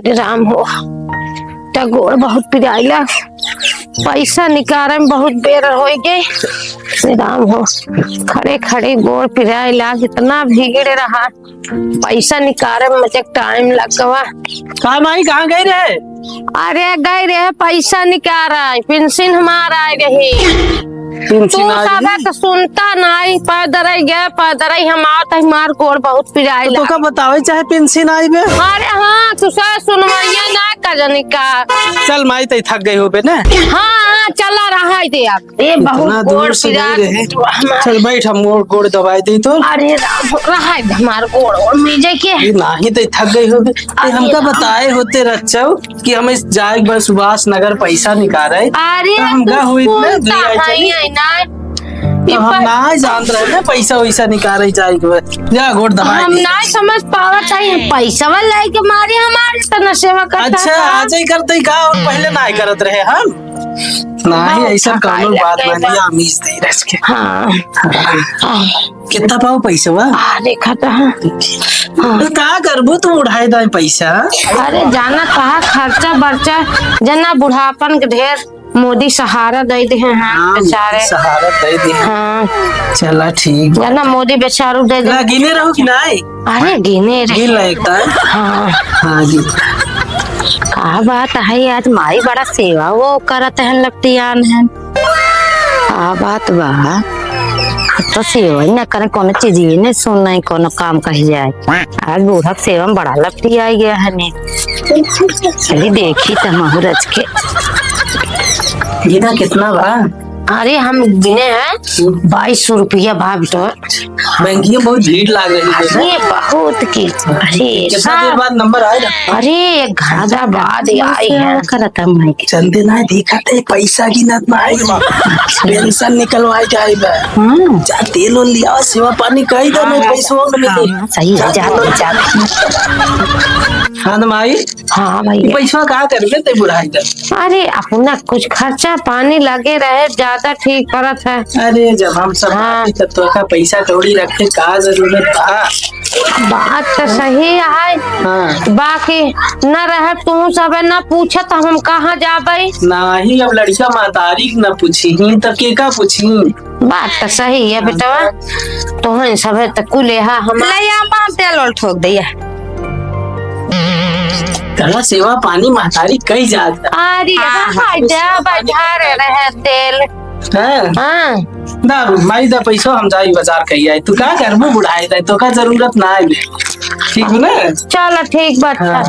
अरे राम हो तो गोड़ बहुत पिराइला, पैसा निकाले में बहुत बेर हो गई। अरे राम हो, खड़े खड़े गोड़ पिराइला, कितना भीड़ रहा, पैसा निकाले में मुझे टाइम लग गवा। कहा माई कहाँ गई रहे? अरे गई रहे पैसा निकाल, पेंशन हमारा आई रही। तू सब तो सुनता नहीं, पैदल गए पैदल हम आता, हमार गोड़ बहुत पिराइला। तो का बतावे चाहे पेंशन आई बे? अरे हाँ तू सुनवाइया ना कजनी का। चल माई तई थक गई हो बे ना। हाँ चला रहा है दे अब, ये बहुत गोड़ पिरा। चल बैठ, हम गोड़ दवाई दी तो। अरे रहा है हमार गोड़ और मिजे के नहीं तई थक गई हो बे। हमका बताए होते रच्चव कि हम इस जाए बस सुभाष नगर पैसा निकाले। अरे हमका हुई ना हम ना जान रहे ना पैसा वैसा निकाले जाए जा गोड़ दवाई। हम ना समझ पावत है, पैसा वाला के मारे हमारे तना सेवा करता। अच्छा आज ही करते का और पहले ना करत रहे हम नहीं ऐसा कौनो बात नहीं अमीज दे रस के। हाँ कितना पाओ पैसा वा? देखा था। तो का करबो तू उड़ाए दे पैसा? अरे जाना कहा खर्चा बर्चा जना बुढ़ापन के ढेर मोदी सहारा दे दे हैं। हाँ बेचारे सहारा दे दे। हाँ चला ठीक जना मोदी बेचारू दे दे। गिने रहो कि नहीं? अरे गिने गिन लगता है। हाँ हाँ जी का बात है, आज माई बड़ा सेवा वो करत है लगती आन है। का बात बा तो सेवा ही न करे, कोनो चीज ही नहीं सुनना है, कोनो काम कही जाए। आज बूढ़ा सेवा में बड़ा लपटी आई गया है ने। चली देखी तमाहू रच के गिना कितना बा? अरे हम गिने हैं 2200 रुपया भाग तो। बैंकिंग में बहुत भीड़ लाग रही है। अरे बहुत की। अरे कितना देर बाद नंबर आएगा? अरे 1 घंटा बाद आई है। करता मैं चंदे ना देखा थे पैसा गिनत ना आई बा, पेंशन निकलवाए जाए बा। जा तेल और लिया सेवा पानी कही दो मैं पैसा और मिले। सही है जा तो जा। हाँ ना माई। हाँ भाई पैसा कहाँ करबे ते बुढ़ाई दे? अरे अपना कुछ खर्चा पानी लगे रहे ज्यादा ठीक परत है। अरे जब हम सब तो का पैसा कौड़ी रखे का जरूरत था। बात तो सही है। हाँ। बाकी न रहे तू सब न पूछत हम कहाँ जाबे। नहीं अब लड़का मातारी न पूछी तब के का पूछी। बात तो सही है बेटा, तो सब तक कुले हमारे तेल ठोक दिया। कला सेवा पानी महतारी कई जात। अरे रहे तेल। हाँ ना माई दा पैसा हम जाई बाजार कही आए, तू का करबो बुढ़ाई दे तो का जरूरत ना है। ठीक है ना? चलो ठीक बात। हाँ।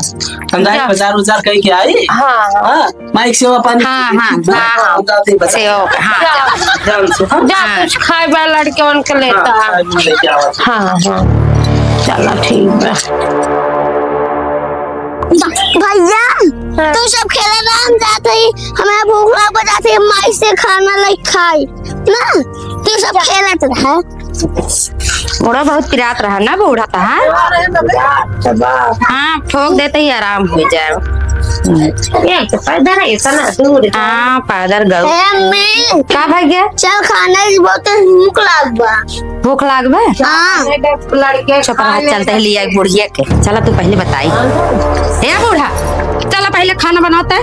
हम जाए बाजार उजार कही के आई। हाँ हाँ माइक सेवा पानी। हाँ हाँ हाँ जाते बाजार। हाँ जा कुछ खाए बा लड़के उनके लेता। हाँ हाँ चलो ठीक है। भैया तू सब खेले ना, हम जाते ही हमें भूख लग जाती है, माई से खाना लाइक खाई ना। तू सब खेलत रहा, बूढ़ा बहुत पिरात रहा ना बूढ़ा था। हाँ ठोक देते ही आराम हो जाए। पैदल ऐसा ना दूर। हाँ पैदल गो का भाग गया। चल खाना बहुत भूख लागबा। भूख लागबा? हाँ लड़के चलते ही लिया बुढ़िया के। चला तू पहले बताई है बूढ़ा, चला पहले खाना बनाते।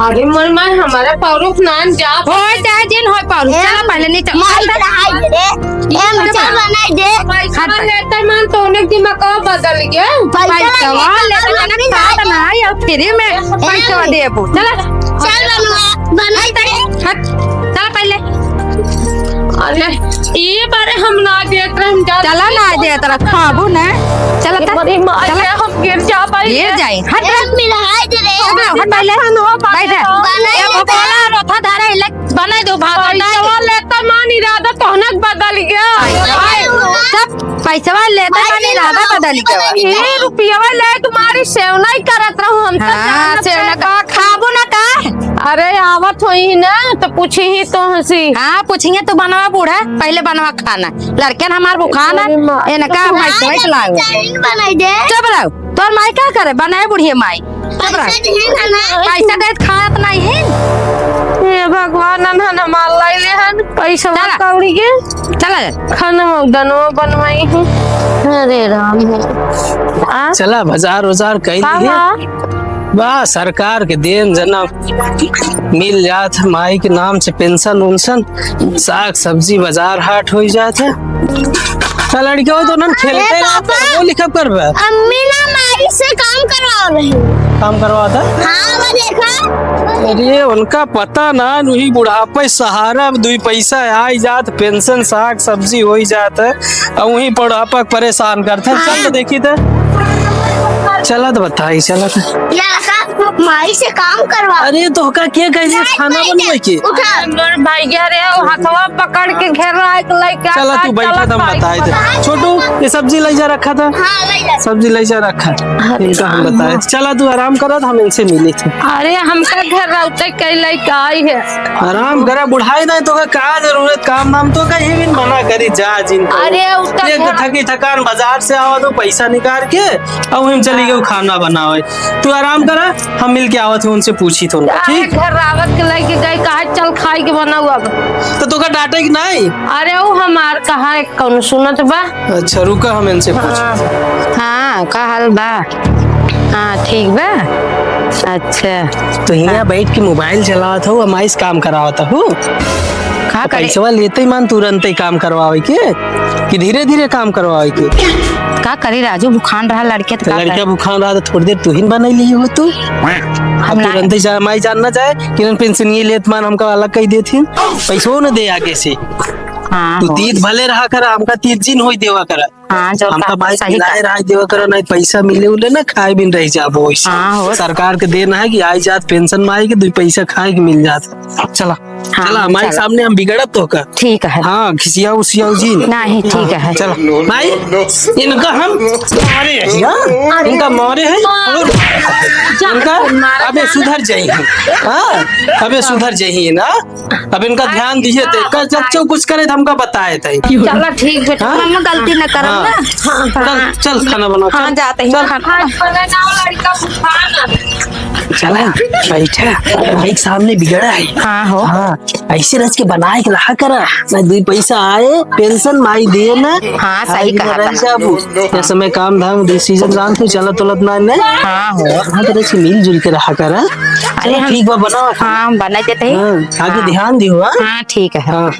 अरे मन मन हमारा पौरुख नान जा हो चाहे जिन हो पौरुख। चला पहले नहीं चल बनाई दे। खाना लेते मन तो उन्हें दिमाग बदल गया। पैसा लेते खाना बनाई और फ्री में पैसा दे बू। चला चल बनाई दे। चला पहले। अरे ये बारे हम ना देख रहे, हम चला ना दे तेरा खाबू ना। चला चला हम गिर जा पाए गिर जाए। हट मेरा हाथ दे हट पहले रोथा धारा इले बना दो भाग लेता मान इरादा तोहनक बदल गया। सब पैसा लेता मान इरादा बदल गया। ये रुपया ले तुम्हारी सेवना ही करत रहूं हम। हां सेवना का खाबू ना का। अरे आवत होई ना तो पूछी ही तो हंसी। हाँ पूछेंगे तो बनवा बूढ़ा, पहले बनवा खाना। लड़के हमार बुखाना इनका पैसा लाओ बनाई दे। चुप रहो, तोर माई क्या करे बनाए बुढ़िया माई। पैसा दे खात नहीं है। ये भगवान न मार लाइले हन पैसा कौड़ी के। चला खाना दनो बनवाई है। अरे राम चला बाजार उजार कई वाह सरकार के देन जना मिल जात है, माई के नाम से पेंशन उनसन, साग सब्जी बाजार हाट हो जात है। लड़कियों तो ना खेलते वो लिखा कर अम्मी ना माई से काम करवा रही। काम करवाता। हाँ मैं देखा। अरे उनका पता ना, वही बुढ़ापे सहारा 2 पैसा आई जात, पेंशन साग सब्जी हो जात है और वही बुढ़ापा परेशान करते हैं। चल देखी थे, चला तो बताई चला तो। माई से काम करवा। अरे तो का क्या कहिए खाना बनवाई के मेरे भैया रे हाथवा पकड़ के घेर रहा है लड़का। चला तू बैठा था, हम बताए थे। छोटू ये सब्जी ले जा रखा था। हाँ ले जा। सब्जी ले जा रखा इनका हम बताए। चला तू आराम करा, हम इनसे मिले थे। अरे हमका घर रहते कई लड़का आई है। आराम करा, बुढ़ाई ना तो का जरूरत काम नाम तो का ये भी मना करी जा जिन। अरे एक थकी थकान बाजार से आवा तो पैसा निकाल के अब हम चली गए खाना बनावे। तू आराम करा, हम मिल के आवत उनसे पूछी तो ठीक। घर रावत के लेके गए, कहा चल खाई के बनाऊ अब। तो का डांटे की नहीं। अरे वो हमार कहा कौन सुनत बा। अच्छा रुका, हम इनसे पूछ। हाँ का हाल बा। हाँ ठीक बा। अच्छा तो यहाँ बैठ के मोबाइल चलावा था, अमाइश काम करावा था हूँ। का करे पैसा लेते ही मान तुरंत ही काम करवावे के कि धीरे धीरे काम करवावे के। का करे राजू, बुखान रहा लड़के तो लड़का बुखार रहा तो थोड़ी देर तू ही बना ली हो तू। हम तुरंत ही माई जानना चाहे कि पेंशन ये लेत मान हमका अलग कही देती पैसों न दे आगे से। हाँ तू तीत भले रहा करा, हमका तीत जिन होई देवा करा। हाँ जो हमका बाइक सही लाए रहा देवा करा, नहीं पैसा मिले उले ना खाए बिन रह जाबो। हाँ, सरकार के देना है कि आई जात पेंशन में आई के 2 पैसा खाए के मिल जाता। चला हाँ, चला हमारे चला। सामने हम बिगड़त तो का। ठीक है। हाँ खिसिया उसिया जी नहीं ठीक है। चलो भाई इनका हम मारे हैं, इनका मारे हैं और इनका अबे सुधर जाइए। हाँ अबे सुधर जाइए ना, अब इनका ध्यान दीजिए। तो कुछ करे तो हमका बताए थे। चलो ठीक बेटा, हाँ? हम गलती न करब हाँ। ना। चल खाना बनाओ। हाँ जाते हैं चल। खाना बनाओ लड़का बुखान। चला बैठा, बाइक सामने बिगड़ा है। हाँ हो। हाँ ऐसे रच के बनाए के रहा करा ना, 2 पैसा आए पेंशन माई दे ना। हाँ सही कहा था। ये समय काम धाम डिसीजन जान तो चलत उलत ना ने। हाँ हो। हाँ तरह से मिलजुल के रहा करा। अरे हम ठीक बा बनाओ। हाँ बना देते हैं। हाँ आगे ध्यान दियो। हाँ ठीक है। हाँ